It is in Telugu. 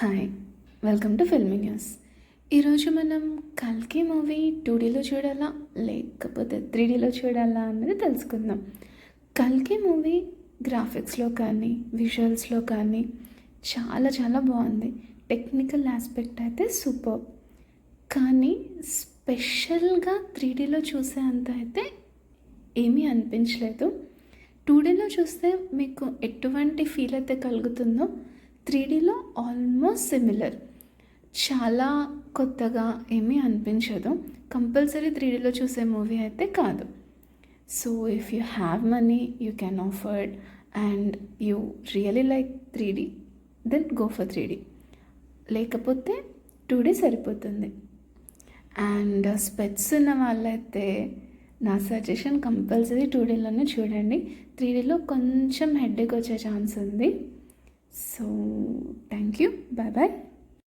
Hi, welcome to filmy news. ఈరోజు మనం కల్కి మూవీ 2Dలో చూడాలా లేకపోతే 3Dలో చూడాలా అన్నది తెలుసుకుందాం. కల్కి మూవీ గ్రాఫిక్స్లో కానీ విజువల్స్లో కానీ చాలా చాలా బాగుంది. టెక్నికల్ ఆస్పెక్ట్ అయితే సూపర్. కానీ స్పెషల్గా 3Dలో చూసే అంత అయితే ఏమీ అనిపించలేదు. 2Dలో చూస్తే మీకు ఎటువంటి ఫీల్ అయితే కలుగుతుందో 3Dలో ఆల్మోస్ట్ సిమిలర్. చాలా కొత్తగా ఏమీ అనిపించదు. కంపల్సరీ 3Dలో చూసే మూవీ అయితే కాదు. So if you have money you can afford and you really like 3D then go for 3D. లేకపోతే 2D సరిపోతుంది. అండ్ స్పెట్స్ ఉన్న వాళ్ళైతే నా సజెషన్ కంపల్సరీ 2Dలోనే చూడండి. 3Dలో కొంచెం హెడేక్ వచ్చే ఛాన్స్ ఉంది. So thank you. Bye bye.